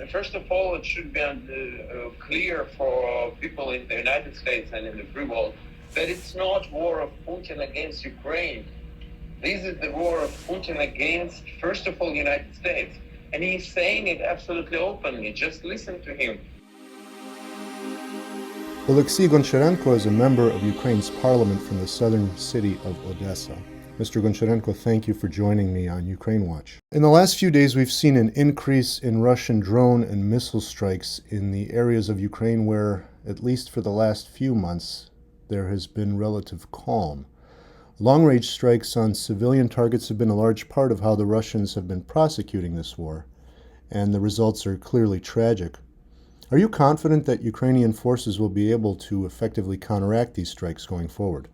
first of all, it should be clear for people in the United States and in the free world that it's not war of Putin against Ukraine. This is the war of Putin against, first of all, the United States. And he's saying it absolutely openly. Just listen to him. Oleksiy Goncharenko is a member of Ukraine's parliament from the southern city of Odessa. Mr. Goncharenko, thank you for joining me on Ukraine Watch. In the last few days, we've seen an increase in Russian drone and missile strikes in the areas of Ukraine where, at least for the last few months, there has been relative calm. Long-range strikes on civilian targets have been a large part of how the Russians have been prosecuting this war, and the results are clearly tragic. Are you confident that Ukrainian forces will be able to effectively counteract these strikes going forward?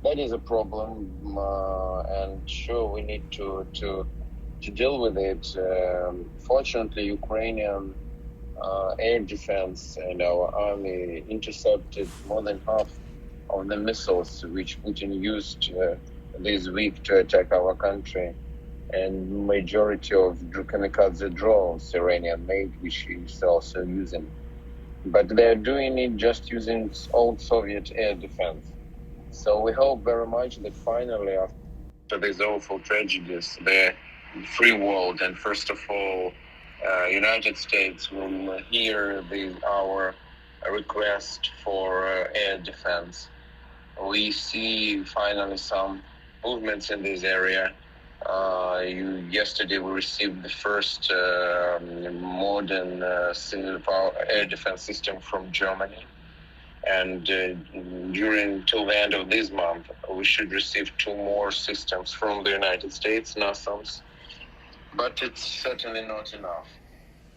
That is a problem, and sure, we need to deal with it. Fortunately, Ukrainian air defense and our army intercepted more than half of the missiles which Putin used this week to attack our country, and majority of kamikaze drones Iranian made, which he's also using. But they're doing it just using old Soviet air defense. So we hope very much that finally, after these awful tragedies, the free world and first of all, United States will hear our request for air defense. We see finally some movements in this area. Yesterday we received the first modern air defense system from Germany. And till the end of this month, we should receive 2 more systems from the United States, NASAMS. But it's certainly not enough.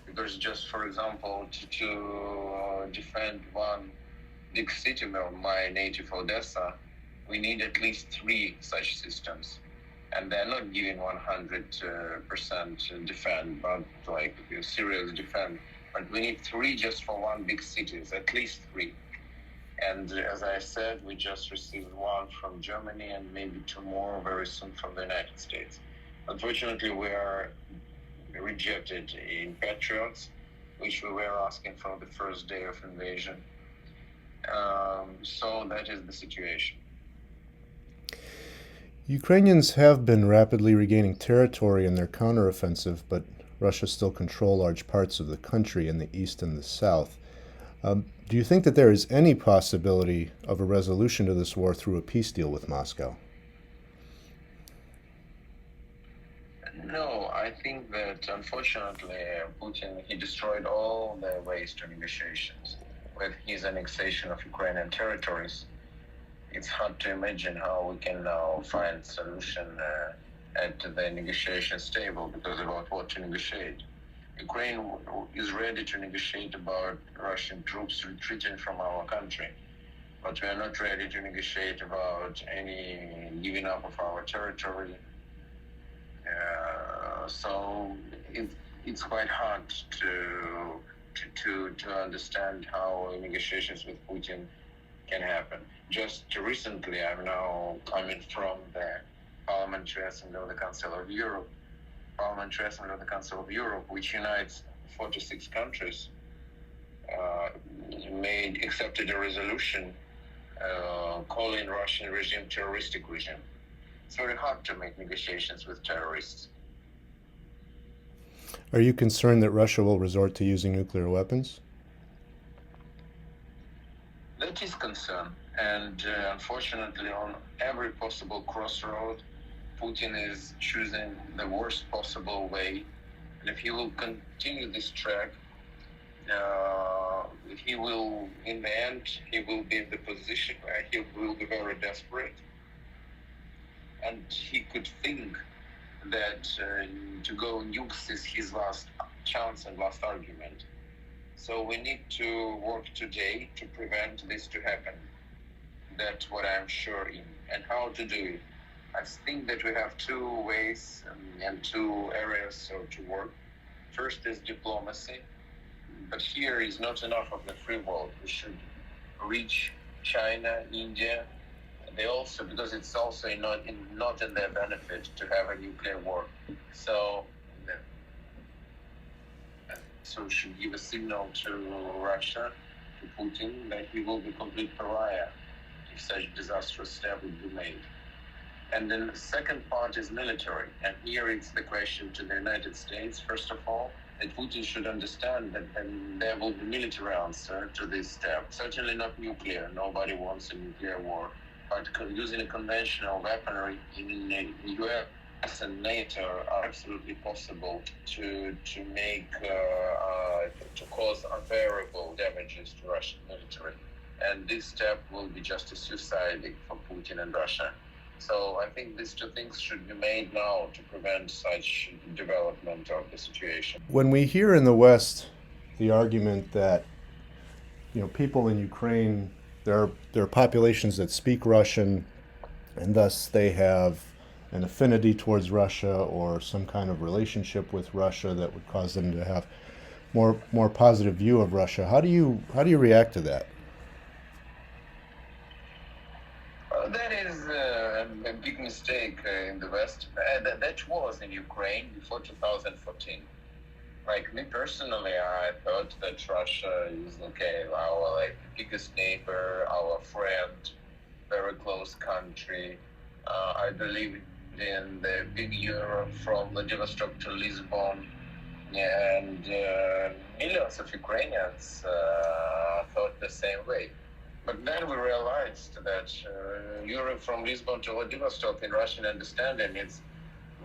Because just, for example, to defend one big city, my native Odessa, we need at least 3 such systems. And they're not giving 100% defend, but like serious defend. But we need 3 just for one big city, at least 3. And as I said, we just received 1 from Germany and maybe 2 more very soon from the United States. Unfortunately, we are rejected in Patriots, which we were asking for the first day of invasion. So that is the situation. Ukrainians have been rapidly regaining territory in their counteroffensive, but Russia still controls large parts of the country in the east and the south. Do you think that there is any possibility of a resolution to this war through a peace deal with Moscow? No, I think that unfortunately Putin, he destroyed all the ways to negotiations. With his annexation of Ukrainian territories, it's hard to imagine how we can now find solution at the negotiation table, because about what to negotiate. Ukraine is ready to negotiate about Russian troops retreating from our country, but we are not ready to negotiate about any giving up of our territory. So it's quite hard to understand how negotiations with Putin can happen. Just recently, I'm now coming from the Parliamentary Assembly of the Council of Europe. Parliamentary Assembly of the Council of Europe, which unites 46 countries, accepted a resolution calling Russian regime terroristic regime. It's very hard to make negotiations with terrorists. Are you concerned that Russia will resort to using nuclear weapons? That is concern, and unfortunately, on every possible crossroad, Putin is choosing the worst possible way. And if he will continue this track, he will, in the end, he will be in the position where he will be very desperate. And he could think that to go nukes is his last chance and last argument. So we need to work today to prevent this to happen. That's what I'm sure in. And how to do it? I think that we have 2 ways and 2 areas to work. First is diplomacy, but here is not enough of the free world. We should reach China, India. They also, because it's also not in their benefit to have a nuclear war. So also should give a signal to Russia, to Putin, that he will be complete pariah if such disastrous step would be made. And then the second part is military. And here it's the question to the United States, first of all, that Putin should understand that there will be military answer to this step. Certainly not nuclear. Nobody wants a nuclear war. But using a conventional weaponry in the US and NATO are absolutely possible to make to cause unbearable damages to Russian military. And this step will be just a suicide for Putin and Russia. So I think these two things should be made now to prevent such development of the situation. When we hear in the West the argument that people in Ukraine, there are populations that speak Russian, and thus they have an affinity towards Russia or some kind of relationship with Russia that would cause them to have more positive view of Russia. How do you react to that? That is a big mistake in the West. That was in Ukraine before 2014. Like me personally, I thought that Russia is our biggest neighbor, our friend, very close country. I believe in the big Europe from Vladivostok to Lisbon, and millions of Ukrainians thought the same way. But then we realized that Europe from Lisbon to Vladivostok in Russian understanding, it's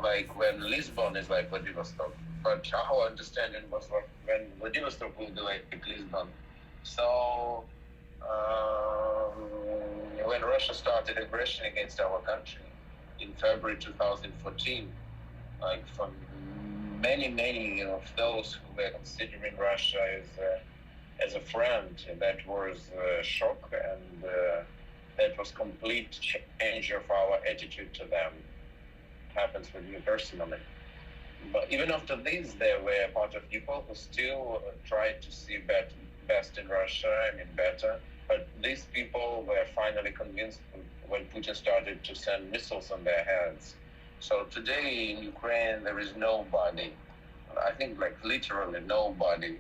like when Lisbon is like Vladivostok. But our understanding was like when Vladivostok will be like Lisbon. So when Russia started aggression against our country in February 2014, like for many of those who were considering Russia as a friend, that was a shock, and that was complete change of our attitude to them. It happens with me personally. But even after this, there were a part of people who still tried to see best in Russia, better. But these people were finally convinced when Putin started to send missiles on their heads. So today in Ukraine, there is nobody, I think literally nobody,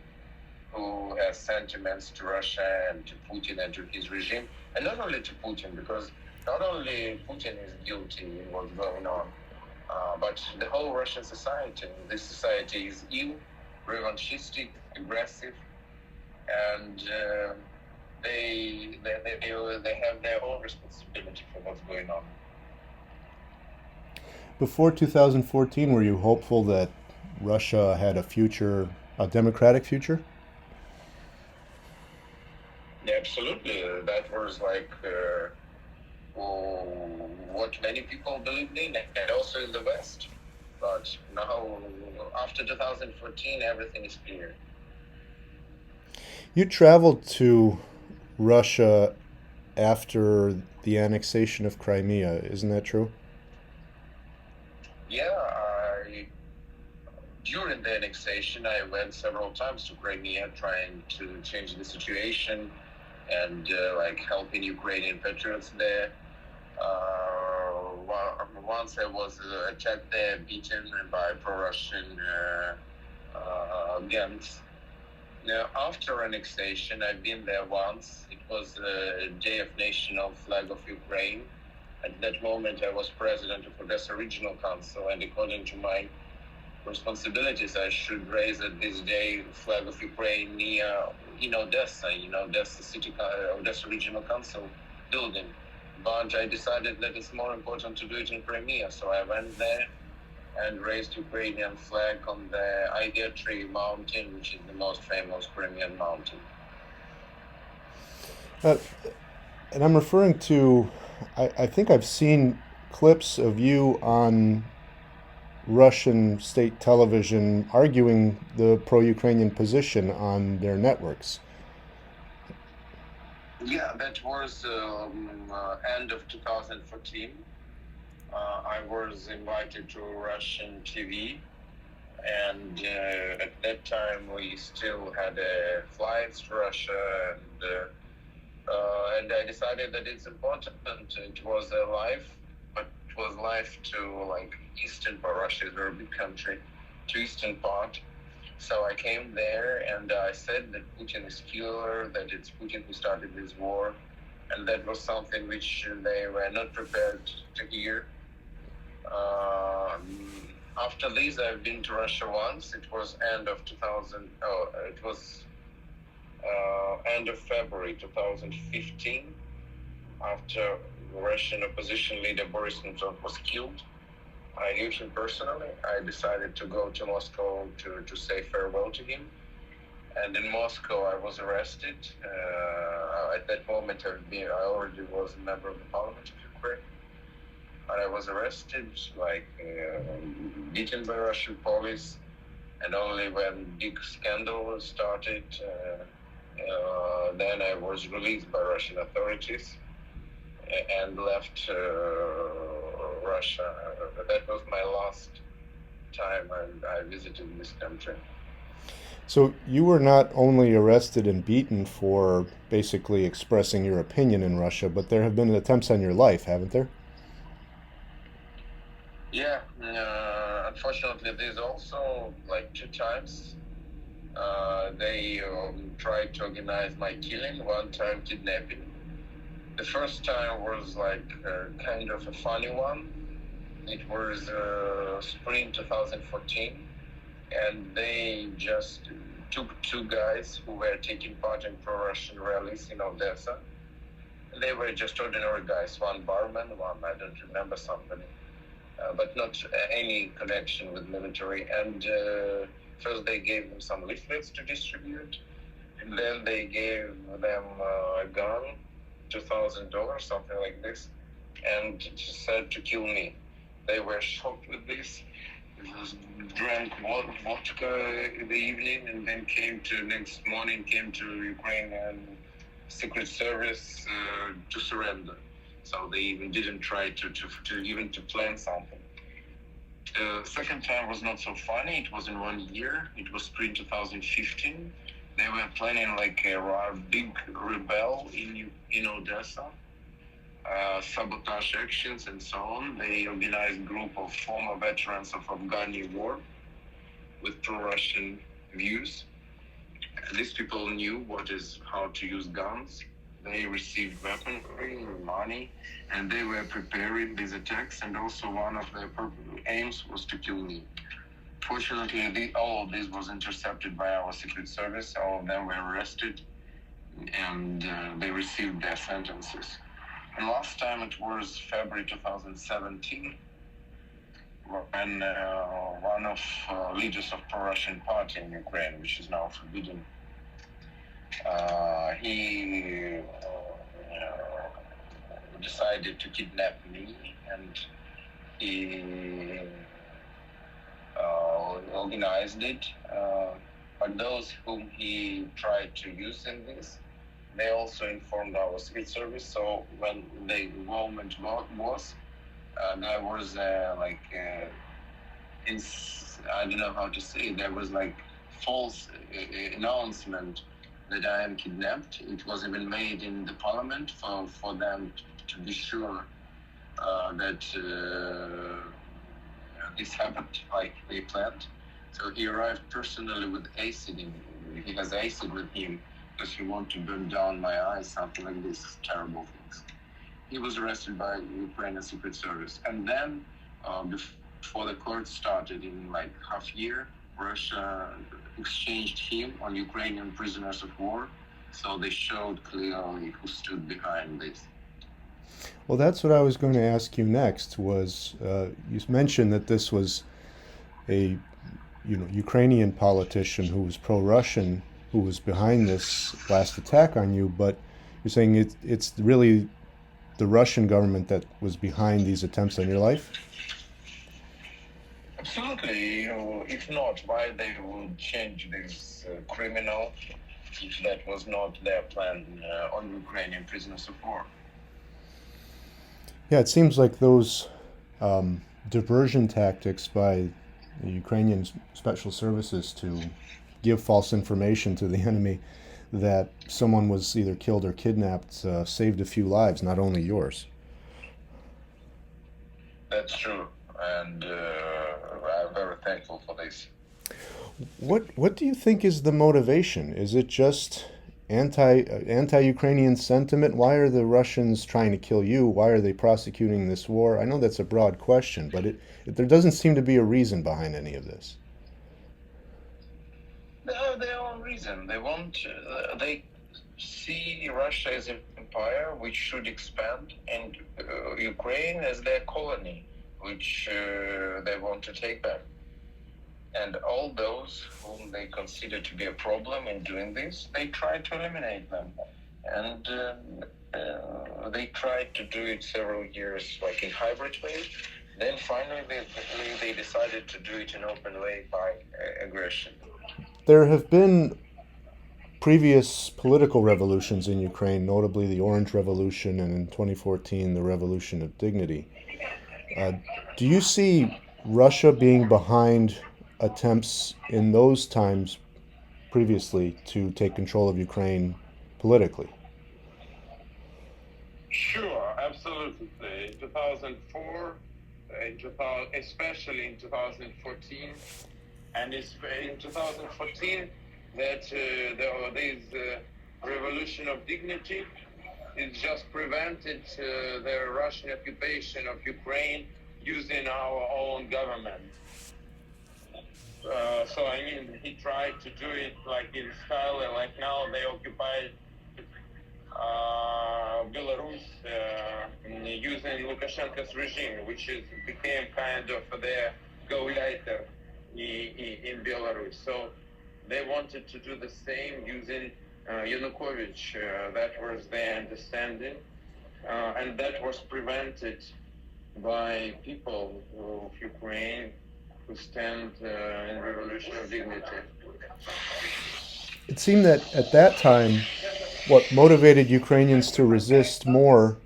who has sentiments to Russia and to Putin and to his regime. And not only to Putin, because not only Putin is guilty in what's going on, but the whole Russian society. This society is evil, revanchistic, aggressive, and they have their own responsibility for what's going on. Before 2014, were you hopeful that Russia had a democratic future? Yeah, absolutely. That was what many people believed in, and also in the West. But now, after 2014, everything is clear. You traveled to Russia after the annexation of Crimea, isn't that true? Yeah, during the annexation, I went several times to Crimea trying to change the situation and helping Ukrainian patriots there. Once I was attacked there, beaten by pro-Russian gangs. Now, after annexation, I've been there once. It was the Day of National Flag of Ukraine. At that moment, I was president of Odessa Regional Council, and according to my responsibilities, I should raise at this day flag of Ukraine in Odessa, Odessa Regional Council building. But I decided that it's more important to do it in Crimea, so I went there and raised Ukrainian flag on the Idea Tree Mountain, which is the most famous Crimean mountain. And I'm referring to, I think I've seen clips of you on Russian state television arguing the pro-Ukrainian position on their networks. Yeah, that was end of 2014. I was invited to Russian TV, and at that time we still had flights to Russia, and I decided that it's important. It was live, but it was live to eastern part. Russia is a very big country, to eastern part, So I came there and I said that Putin is killer, that it's Putin who started this war, and that was something which they were not prepared to hear. After this, I've been to Russia once. It was end of 2000. Oh, it was end of February 2015. After Russian opposition leader Boris Nemtsov was killed, I knew him personally. I decided to go to Moscow to say farewell to him. And in Moscow, I was arrested. At that moment, I already was a member of the parliament of Ukraine. And I was arrested, beaten by Russian police. And only when big scandal started, then I was released by Russian authorities and left Russia. That was my last time I visited this country. So you were not only arrested and beaten for basically expressing your opinion in Russia, but there have been attempts on your life, haven't there? Yeah, unfortunately, there's also like 2 times they tried to organize my killing. One time kidnapping. The first time was kind of a funny one. It was spring 2014, and they just took 2 guys who were taking part in pro-Russian rallies in Odessa. They were just ordinary guys, one barman, one I don't remember somebody. But not any connection with military. And first they gave them some leaflets to distribute, and then they gave them a gun, $2,000, something like this, and said to kill me. They were shocked with this. Drank vodka in the evening, and then next morning came to Ukrainian Secret Service to surrender. So they even didn't try to plan something. Second time was not so funny. It was in 1 year. It was spring 2015. They were planning a big rebel in Odessa, sabotage actions and so on. They organized a group of former veterans of Afghani war with pro-Russian views. These people knew how to use guns. They received weaponry, money, and they were preparing these attacks. And also one of their aims was to kill me. Fortunately, all of this was intercepted by our Secret Service. All of them were arrested, and they received their sentences. And last time it was February 2017, when one of leaders of pro-Russian party in Ukraine, which is now forbidden, he decided to kidnap me, and he organized it. But those whom he tried to use in this, they also informed our Secret Service. So when the involvement was, there was I don't know how to say it, there was false announcement that I am kidnapped. It was even made in the parliament for them to be sure that this happened like they planned. So he arrived personally with acid. He has acid with him because he wanted to burn down my eyes, something like this, terrible things. He was arrested by Ukrainian Secret Service. And then before the court started in half year, Russia exchanged him on Ukrainian prisoners of war. So they showed clearly who stood behind this. Well, that's what I was going to ask you next. Was you mentioned that this was a Ukrainian politician who was pro-Russian who was behind this last attack on you, but you're saying it's really the Russian government that was behind these attempts on your life? Absolutely. If not, why they would change this criminal if that was not their plan on Ukrainian prisoners of war? Yeah, it seems like those diversion tactics by the Ukrainian special services to give false information to the enemy that someone was either killed or kidnapped saved a few lives, not only yours. That's true, and I'm very thankful for this. What do you think is the motivation? Is it just anti-Ukrainian sentiment? Why are the Russians trying to kill you? Why are they prosecuting this war? I know that's a broad question, but there doesn't seem to be a reason behind any of this. They have their own reason. They see Russia as an empire which should expand, and Ukraine as their colony, which they want to take back. And all those whom they consider to be a problem in doing this, they try to eliminate them. And they tried to do it several years, like in hybrid way. Then finally, they decided to do it in open way by aggression. There have been previous political revolutions in Ukraine, notably the Orange Revolution and in 2014 the Revolution of Dignity. Do you see Russia being behind attempts in those times previously to take control of Ukraine politically? Sure, absolutely. In 2004, especially in 2014, and in 2014, that this revolution of dignity is just prevented the Russian occupation of Ukraine using our own government. So I mean, he tried to do it like in style, like now they occupied Belarus using Lukashenko's regime, which became kind of their go-lighter in Belarus. So they wanted to do the same using Yanukovych. That was their understanding, and that was prevented by people of Ukraine who stand in revolution of dignity. It seemed that at that time, what motivated Ukrainians to resist more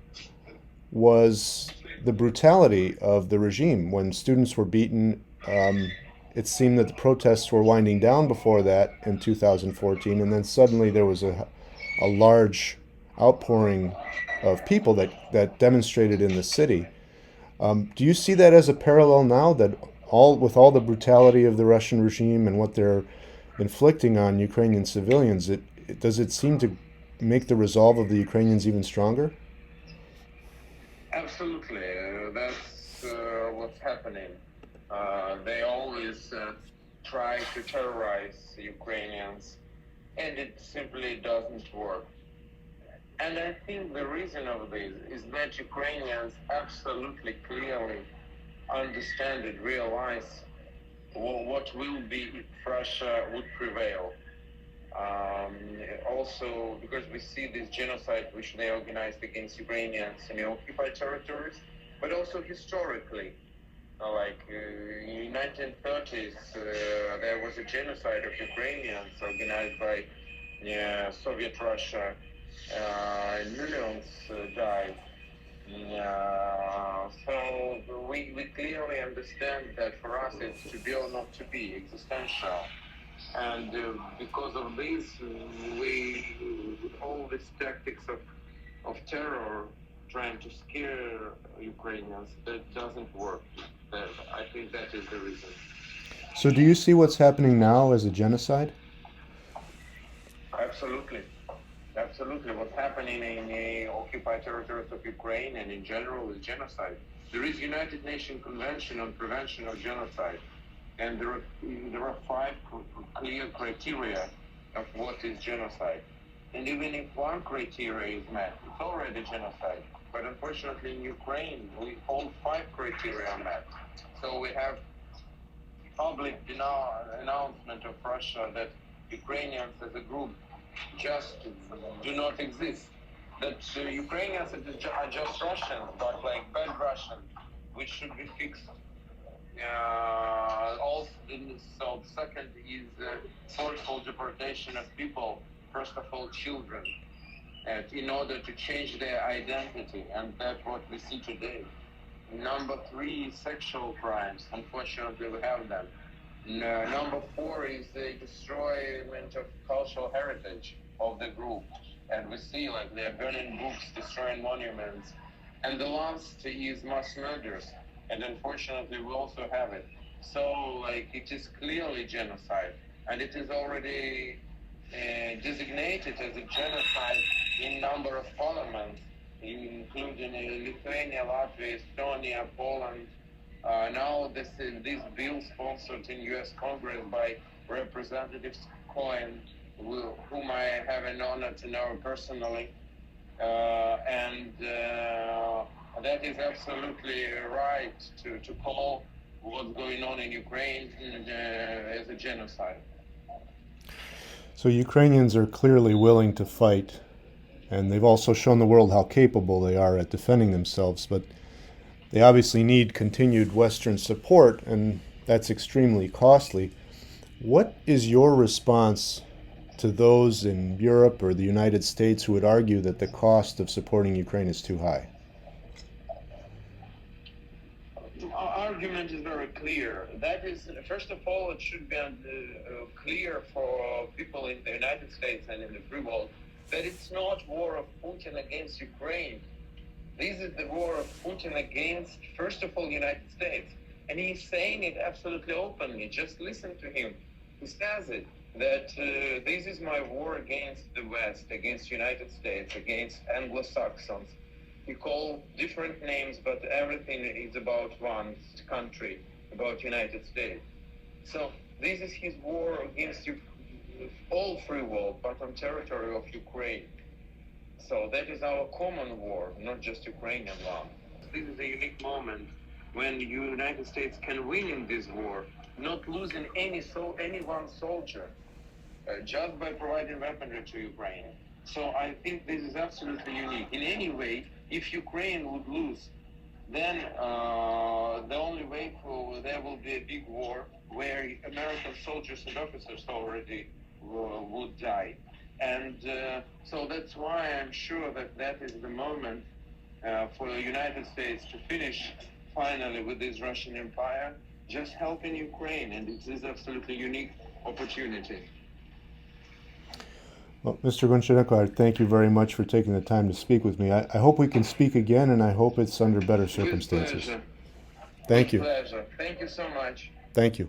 was the brutality of the regime. When students were beaten, it seemed that the protests were winding down before that in 2014, and then suddenly there was a large outpouring of people that demonstrated in the city. Do you see that as a parallel now, that with all the brutality of the Russian regime and what they're inflicting on Ukrainian civilians, does it seem to make the resolve of the Ukrainians even stronger? Absolutely, that's what's happening. They always try to terrorize Ukrainians, and it simply doesn't work. And I think the reason of this is that Ukrainians absolutely clearly understand and realize what will be if Russia would prevail. Also, because we see this genocide which they organized against Ukrainians in occupied territories, but also historically. Like in 1930s, there was a genocide of Ukrainians organized by Soviet Russia. Millions died. So we clearly understand that for us it's to be or not to be, existential. And because of this, all these tactics of terror, trying to scare Ukrainians, that doesn't work. I think that is the reason. So do you see what's happening now as a genocide? Absolutely. Absolutely. What's happening in the occupied territories of Ukraine and in general is genocide. There is United Nations Convention on Prevention of Genocide, and there are 5 clear criteria of what is genocide. And even if one criteria is met, it's already genocide. But unfortunately in Ukraine, all 5 criteria are met. So we have public announcement of Russia that Ukrainians as a group just do not exist. That Ukrainians are just Russians, but like bad Russians, which should be fixed. Also, so second is forceful deportation of people, first of all children, in order to change their identity, and that's what we see today. Number 3 is sexual crimes. Unfortunately, we have them. Number 4 is the destroyment of cultural heritage of the group, and we see like they're burning books, destroying monuments. And the last is mass murders, and unfortunately we also have it. So, like, it is clearly genocide, and it is already designated as a genocide in number of parliaments, including Lithuania, Latvia, Estonia, Poland. Now this bill sponsored in U.S. Congress by Representatives Cohen, whom I have an honor to know personally, and that is absolutely right to call what's going on in Ukraine as a genocide. So Ukrainians are clearly willing to fight, and they've also shown the world how capable they are at defending themselves, but they obviously need continued Western support, and that's extremely costly. What is your response to those in Europe or the United States who would argue that the cost of supporting Ukraine is too high? Our argument is very clear. That is, first of all, it should be clear for people in the United States and in the free world that it's not war of Putin against Ukraine. This is the war of Putin against, first of all, the United States. And he's saying it absolutely openly. Just listen to him. He says it, that this is my war against the West, against the United States, against Anglo-Saxons. He called different names, but everything is about one country, about United States. So this is his war against all free world, but on territory of Ukraine. So that is our common war, not just Ukrainian one. This is a unique moment when the United States can win in this war, not losing any one soldier, just by providing weaponry to Ukraine. So I think this is absolutely unique. In any way, if Ukraine would lose, then the only way there will be a big war where American soldiers and officers already would die. And so that's why I'm sure that is the moment for the United States to finish finally with this Russian empire, just helping Ukraine. And it is absolutely unique opportunity. Well, Mr. Goncharenko, I thank you very much for taking the time to speak with me. I hope we can speak again, and I hope it's under better circumstances. With pleasure. Thank you. With pleasure. Thank you so much. Thank you.